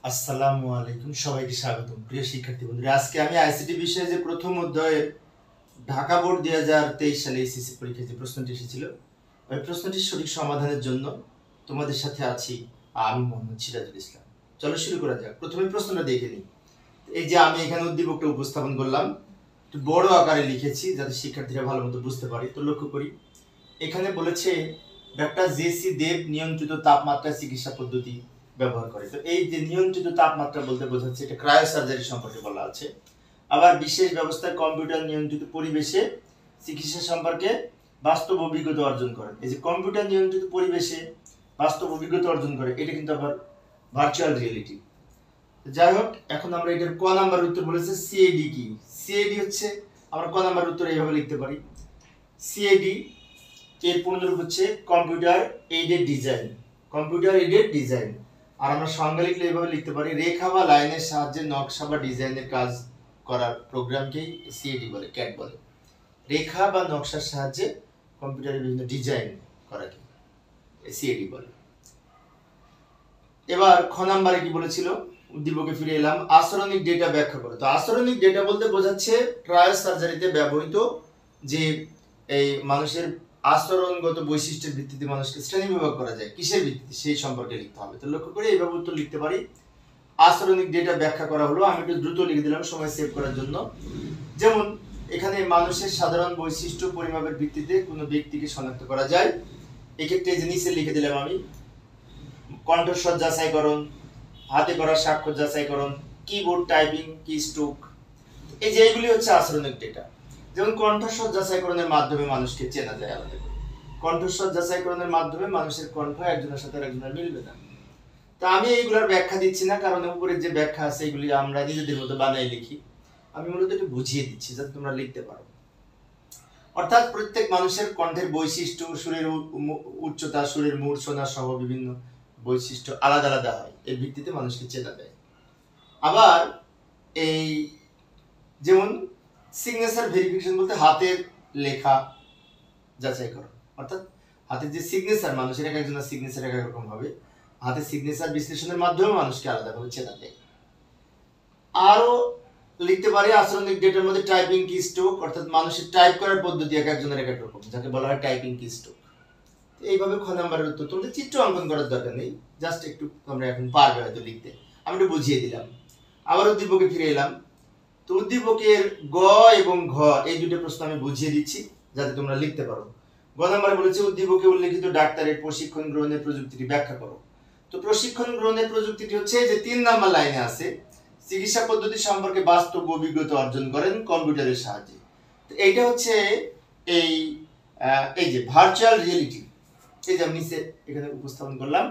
আসসালামু আলাইকুম, সবাইকে স্বাগতম। প্রিয় শিক্ষার্থী বন্ধুরা, আজকে আমি আইসিটি বিষয়ে যে প্রথম অধ্যায়ের ঢাকা বোর্ড 2023 সালে এসএসসি পরীক্ষায় যে প্রশ্নটি এসেছিল, ওই প্রশ্নটির সঠিক সমাধানের জন্য তোমাদের সাথে আছি আমি মোহাম্মদ সিরাজুল ইসলাম। চলো শুরু করা যাক। প্রথমে প্রশ্নটা দেখে নিই। এই যে আমি এখানে উদ্দীপকটা উপস্থাপন করলাম, একটু বড় আকারে লিখেছি যাতে শিক্ষার্থীরা ভালো মতো বুঝতে পারে। তো লক্ষ্য করি, এখানে বলেছে ডাক্তার জেসি দেব নিয়ন্ত্রিত তাপমাত্রা চিকিৎসা পদ্ধতি ব্যবহার করে। তো এই যে নিয়ন্ত্রিত তাপমাত্রা বলতে বোঝাচ্ছে এটা ক্রায়োসার্জারি সম্পর্কে বলা আছে। আবার বিশেষ ব্যবস্থায় কম্পিউটার নিয়ন্ত্রিত পরিবেশে চিকিৎসা সম্পর্কে বাস্তব অভিজ্ঞতা অর্জন করে। এই যে কম্পিউটার নিয়ন্ত্রিত পরিবেশে বাস্তব অভিজ্ঞতা অর্জন করে, এটা কিন্তু আবার ভার্চুয়াল রিয়েলিটি। যাই হোক, এখন আমরা এটার ক নাম্বার উত্তর বলেছে সিএডি কি। সিএডি হচ্ছে, আমরা ক নাম্বার উত্তর এইভাবে লিখতে পারি, সিএডি এর পূর্ণরূপ হচ্ছে computer aided design. Computer aided design. আর আমরা সংজ্ঞা লিখলে এইভাবে লিখতে পারি, রেখা বা লাইনের সাহায্যে নকশা বা ডিজাইনের কাজ করার প্রোগ্রামকেই সিএডি বলে, ক্যাড বলে। রেখা বা নকশার সাহায্যে কম্পিউটারের বিভিন্ন ডিজাইন করাকে সিএডি বলে। এবার খ নাম্বারে কি বলেছিল, উদ্দীপকে ফিরে এলাম, আচরণিক ডেটা ব্যাখ্যা করো। তো আচরণিক ডেটা বলতে বোঝাচ্ছে ক্রায়োসার্জারিতে ব্যবহৃত যে এই মানুষের আচরণগত বৈশিষ্ট্যের ভিত্তিতে মানুষকে শ্রেণীবিভাগ করা যায়, কিসের ভিত্তিতে সেই সম্পর্কে লিখতে হবে। তো লক্ষ্য করে এইভাবে উত্তর লিখতে পারি, আচরণিক ডেটা ব্যাখ্যা করা হলো। আমি একটু দ্রুত লিখে দিলাম সময় সেভ করার জন্য। যেমন এখানে মানুষের সাধারণ বৈশিষ্ট্য পরিমাপের ভিত্তিতে কোনো ব্যক্তিকে শনাক্ত করা যায়। এক্ষেত্রে যে নিচে লিখে দিলাম আমি, কণ্ঠস্বর যাচাইকরণ, হাতে করা স্বাক্ষর যাচাইকরণ, কিবোর্ড টাইপিং, কি স্ট্রোক, এই যে এইগুলি হচ্ছে আচরণিক ডেটা। যেমন কণ্ঠস্বর যাচাইকরণের মাধ্যমে মানুষকে চেনা যায় আলাদা করে। কণ্ঠস্বর যাচাইকরণের মাধ্যমে মানুষের কণ্ঠ একজনের সাথে আরেকজনের মিলবে না। তা আমি এইগুলোর ব্যাখ্যা দিচ্ছি না, কারণ উপরে যে ব্যাখ্যা আছে এগুলি আমরা নিজেদের মতো বানাই লিখি। আমি মূলত একটু বুঝিয়ে দিচ্ছি যাতে তোমরা লিখতে পারো। অর্থাৎ প্রত্যেক মানুষের কণ্ঠের বৈশিষ্ট্য, সুরের উচ্চতা, সুরের মূর্ছনা সহ বিভিন্ন বৈশিষ্ট্য আলাদা আলাদা হয়, এর ভিত্তিতে মানুষকে চেনা যায়। আবার এই যেমন সিগনেচার ভেরিফিকেশন বলতে হাতের লেখা যাচাই করো, অর্থাৎ হাতের যে সিগনেচার, মানুষের এক একজনের সিগনেচার এক এক রকম হবে, হাতের সিগনেচার বিশ্লেষণের মাধ্যমে মানুষকে আলাদাভাবে চেনা যায়। আরো লিখতে পারি আচরণিক ডেটার মধ্যে টাইপিং কি স্ট্রোক, অর্থাৎ মানুষের টাইপ করার পদ্ধতি এক একজনের এক এক রকম, যাকে বলা হয় টাইপিং কি স্ট্রোক। এইভাবে খ নাম্বারের উত্তর। তোমাদের চিত্র অঙ্কন করার দরকার নেই, জাস্ট একটু তোমরা এখন পারবে হয়তো লিখতে, আমি একটু বুঝিয়ে দিলাম। আবার উদ্দীপকে ফিরে এলাম। তো উদ্দীপকের গ এবং ঘ এই দুটো প্রশ্ন আমি বুঝিয়ে দিচ্ছি যাতে তোমরা লিখতে পারো। গ নাম্বারে বলেছে উদ্দীপকে উল্লেখিত ডাক্তারের প্রশিক্ষণ গ্রহণের প্রযুক্তিটি ব্যাখ্যা করো। তো প্রশিক্ষণ গ্রহণের প্রযুক্তিটি হচ্ছে যে 3 নাম্বার লাইনে আছে, চিকিৎসা পদ্ধতি সম্পর্কে বাস্তব অভিজ্ঞতা অর্জন করেন কম্পিউটারের সাহায্যে। তো এইটা হচ্ছে এই এই যে ভার্চুয়াল রিয়েলিটি, এই যে আমি নিচে এখানে উপস্থাপন করলাম,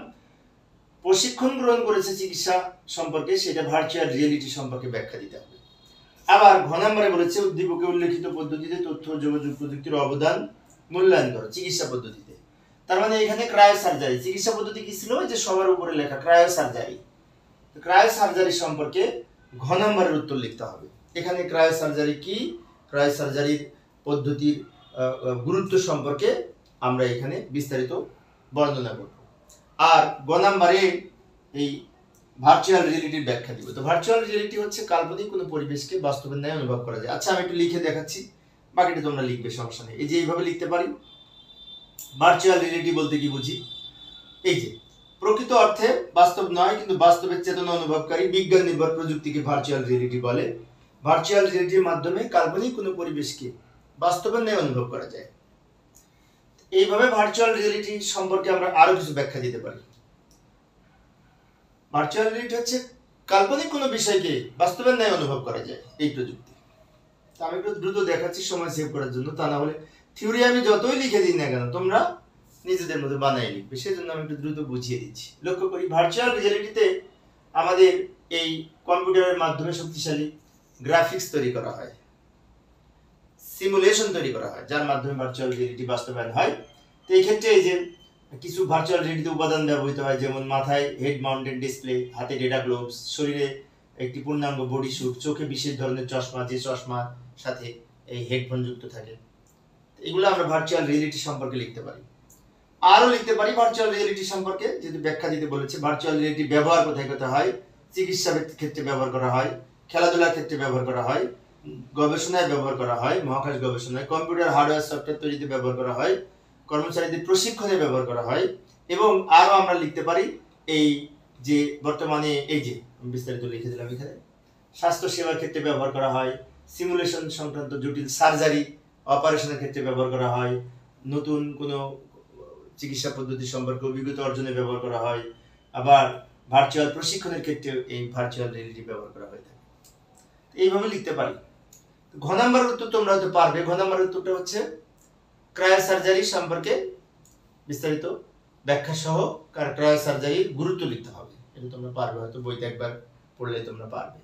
প্রশিক্ষণ গ্রহণ করেছে চিকিৎসা সম্পর্কে, সেটা ভার্চুয়াল রিয়েলিটি সম্পর্কে ব্যাখ্যা দিতে হবে। আবার ঘ নম্বরে বলেছে উদ্দীপকে উল্লেখিত পদ্ধতিতে তথ্য ও যোগাযোগ প্রযুক্তির অবদান মূল্যায়ন করো চিকিৎসা পদ্ধতিতে। তার মানে এখানে ক্রায়োসার্জারি চিকিৎসা পদ্ধতি কি ছিল, যে সবার উপরে লেখা ক্রায়োসার্জারি। ক্রায়োসার্জারি সম্পর্কে ঘ নম্বরের উত্তর লিখতে হবে। এখানে ক্রায়োসার্জারি কি, ক্রায়োসার্জারির পদ্ধতির গুরুত্ব সম্পর্কে আমরা এখানে বিস্তারিত বর্ণনা করব। আর গ নম্বরে এই ভার্চুয়াল রিয়েলিটির ব্যাখ্যা দিব। তো ভার্চুয়াল রিয়েলিটি হচ্ছে কাল্পনিক কোনো পরিবেশকে বাস্তবের ন্যায় অনুভব করা যায়। আচ্ছা আমি একটু লিখে দেখাচ্ছি, বাকিটা তোমরা লিখবে, সমস্যা নেই। এই যে এইভাবে লিখতে পারি, ভার্চুয়াল রিয়েলিটি বলতে কি বুঝি, এই যে প্রকৃত অর্থে বাস্তব নয় কিন্তু বাস্তবের চেতনা অনুভবকারী বিজ্ঞান নির্ভর প্রযুক্তিকে ভার্চুয়াল রিয়েলিটি বলে। ভার্চুয়াল রিয়েলিটির মাধ্যমে কাল্পনিক কোনো পরিবেশকে বাস্তবের ন্যায় অনুভব করা যায়। এইভাবে ভার্চুয়াল রিয়েলিটি সম্পর্কে আমরা আরো কিছু ব্যাখ্যা দিতে পারি। ভার্চুয়াল রিয়েলিটি হচ্ছে কাল্পনিক কোনো বিষয়কে বাস্তবের ন্যায় অনুভব করা যায় এই প্রযুক্তি। আমি একটু দ্রুত দেখাচ্ছি সময় সেভ করার জন্য, তা না হলে থিওরি আমি যতই লিখে দিই না কেন তোমরা নিজেদের মধ্যে বানাই লিখবে, সেই জন্য আমি একটু দ্রুত বুঝিয়ে দিচ্ছি। লক্ষ্য করি, ভার্চুয়াল রিয়েলিটিতে আমাদের এই কম্পিউটারের মাধ্যমে শক্তিশালী গ্রাফিক্স তৈরি করা হয়, সিমুলেশন তৈরি করা হয়, যার মাধ্যমে ভার্চুয়াল রিয়েলিটি বাস্তবায়ন হয়। তো এই ক্ষেত্রে এই যে কিছু ভার্চুয়াল রিয়েলিটিতে উপাদান ব্যবহৃত হয়, যেমন মাথায় হেড মাউন্টেড ডিসপ্লে, হাতে ডেটা গ্লোভস, শরীরে একটি পূর্ণাঙ্গ বডি স্যুট, চোখে বিশেষ ধরনের চশমা, যে চশমার সাথে এই হেডফোন যুক্ত থাকে। এগুলো আমরা ভার্চুয়াল রিয়েলিটি সম্পর্কে লিখতে পারি। আরও লিখতে পারি ভার্চুয়াল রিয়েলিটি সম্পর্কে, যেহেতু ব্যাখ্যা দিতে বলেছে, ভার্চুয়াল রিয়েলিটি ব্যবহার কোথায় কোথায় হয়, চিকিৎসা ক্ষেত্রে ব্যবহার করা হয়, খেলাধুলার ক্ষেত্রে ব্যবহার করা হয়, গবেষণায় ব্যবহার করা হয়, মহাকাশ গবেষণায়, কম্পিউটার হার্ডওয়্যার সফটওয়্যার তৈরিতে ব্যবহার করা হয়, কর্মচারীদের প্রশিক্ষণে ব্যবহার করা হয়, এবং আরো আমরা লিখতে পারি এই যে বর্তমানে এই যে বিস্তারিত লিখে দিলাম এখানে, স্বাস্থ্য সেবার ক্ষেত্রে ব্যবহার করা হয়, সিমুলেশন সংক্রান্ত জটিল সার্জারি অপারেশনের ক্ষেত্রে ব্যবহার করা হয়, নতুন কোনো চিকিৎসা পদ্ধতি সম্পর্কে অভিজ্ঞতা অর্জনে ব্যবহার করা হয়, আবার ভার্চুয়াল প্রশিক্ষণের ক্ষেত্রে এই ভার্চুয়াল রিয়েলিটি ব্যবহার করা হয়ে থাকে। এইভাবে লিখতে পারি। ঘ নাম্বার উত্তর তোমরা হয়তো পারবে। ঘ নাম্বার উত্তরটা হচ্ছে ক্রায়োসার্জারি সম্পর্কে বিস্তারিত ব্যাখ্যা সহ ক্রায়োসার্জারির গুরুত্ব লিখতে হবে। এটা তোমরা পারবে, হয়তো বইতে একবার পড়লে তোমরা পারবে।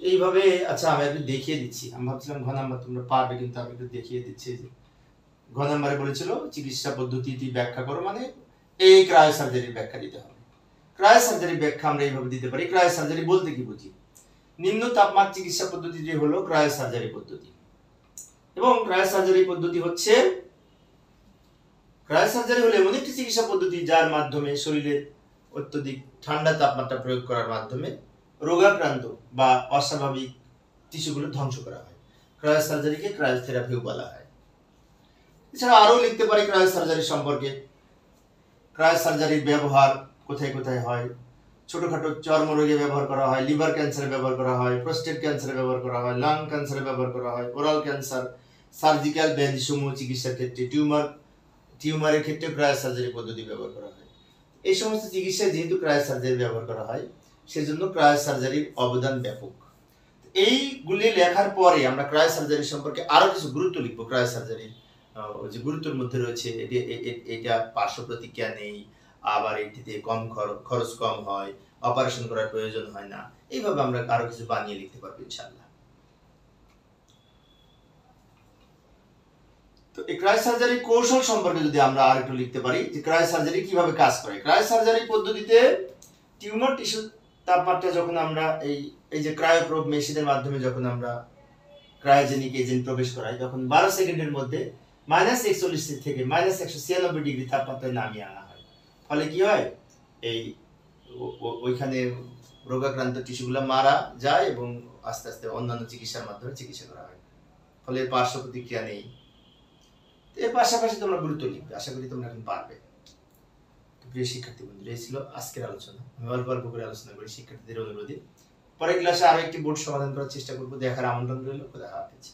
এইভাবে আচ্ছা আমি একটু দেখিয়ে দিচ্ছি। আমি ভাবছিলাম ঘ নাম্বার তোমরা পারবে, কিন্তু আমি একটু দেখিয়ে দিচ্ছি। যে ঘ নাম্বারে বলেছিল চিকিৎসা পদ্ধতিটি ব্যাখ্যা করো, মানে এই ক্রায়োসার্জারির ব্যাখ্যা দিতে হবে। ক্রায়োসার্জারির ব্যাখ্যা আমরা এইভাবে দিতে পারি। ক্রায়োসার্জারি বলতে কি বুঝি? নিম্ন তাপমাত্রা চিকিৎসা পদ্ধতিটি হলো ক্রায়োসার্জারি পদ্ধতি। এবং ক্রায়োসার্জারি পদ্ধতি হচ্ছে, ক্রায়োসার্জারি হলো এমন একটি চিকিৎসা পদ্ধতি যার মাধ্যমে শরীরের অত্যধিক ঠান্ডা তাপমাত্রা প্রয়োগ করার মাধ্যমে রোগাক্রান্ত বা অস্বাভাবিক টিস্যুগুলো ধ্বংস করা হয়। ক্রায়োসার্জারিকে ক্রায়োথেরাপিও বলা হয়। এছাড়া আরো লিখতে পারি ক্রায়োসার্জারি সম্পর্কে। ক্রায়োসার্জারির ব্যবহার কোথায় কোথায় হয়? ছোটখাটো চর্মরোগে ব্যবহার করা হয়, লিভার ক্যান্সারে ব্যবহার করা হয়, প্রোস্টেট ক্যান্সারে ব্যবহার করা হয়, লাং ক্যান্সারে ব্যবহার করা হয়, ওরাল ক্যান্সার, সার্জিক্যাল ব্যাধিসমূহ চিকিৎসার ক্ষেত্রে, টিউমারের ক্ষেত্রে ক্রায়োসার্জারি পদ্ধতি ব্যবহার করা হয়। এই সমস্ত চিকিৎসায় যেহেতু ক্রায়োসার্জারি ব্যবহার করা হয়, সেজন্য ক্রায়োসার্জারির অবদান ব্যাপক। এইগুলি লেখার পরে আমরা ক্রায়োসার্জারি সম্পর্কে আরো কিছু গুরুত্ব লিখবো। ক্রায়োসার্জারির যে গুরুত্বের মধ্যে রয়েছে, এটা পার্শ্ব প্রতিক্রিয়া নেই, আবার এটিতে কম খরচ কম হয়, অপারেশন করার প্রয়োজন হয় না। এইভাবে আমরা আরো কিছু বানিয়ে লিখতে পারবো ইনশাআল্লাহ। তো এই ক্রায়োসার্জারি কৌশল সম্পর্কে যদি আমরা আরেকটু লিখতে পারি, যে ক্রায়োসার্জারি কিভাবে কাজ করে। ক্রায়োসার্জারি পদ্ধতিতে টিউমার টিস্যু তাপমাত্রা যখন আমরা এই যে ক্রায়োপ্রোব মেশিনের মাধ্যমে যখন আমরা ক্রায়োজেনিক এজেন্ট প্রবেশ করাই, তখন 12 সেকেন্ডের মধ্যে -41 থেকে -196 ডিগ্রি তাপমাত্রায় নামিয়ে আনা হয়। ফলে কি হয়, এই ওইখানে রোগাক্রান্ত টিস্যুগুলো মারা যায় এবং আস্তে আস্তে অন্যান্য চিকিৎসার মাধ্যমে চিকিৎসা করা হয়। ফলে পার্শ্ব প্রতিক্রিয়া নেই। এর পাশাপাশি তোমরা গুরুত্ব লিখবে। আশা করি তোমরা এখন পারবে। প্রিয় শিক্ষার্থী বন্ধুরা, এই ছিল আজকের আলোচনা। আমি অল্প অল্প করে আলোচনা করি শিক্ষার্থীদের অনুরোধে। পরের ক্লাসে আরো একটি বোর্ড সমাধান করার চেষ্টা করবো। দেখার আমন্ত্রণ রইল। খোদা হাফেজ।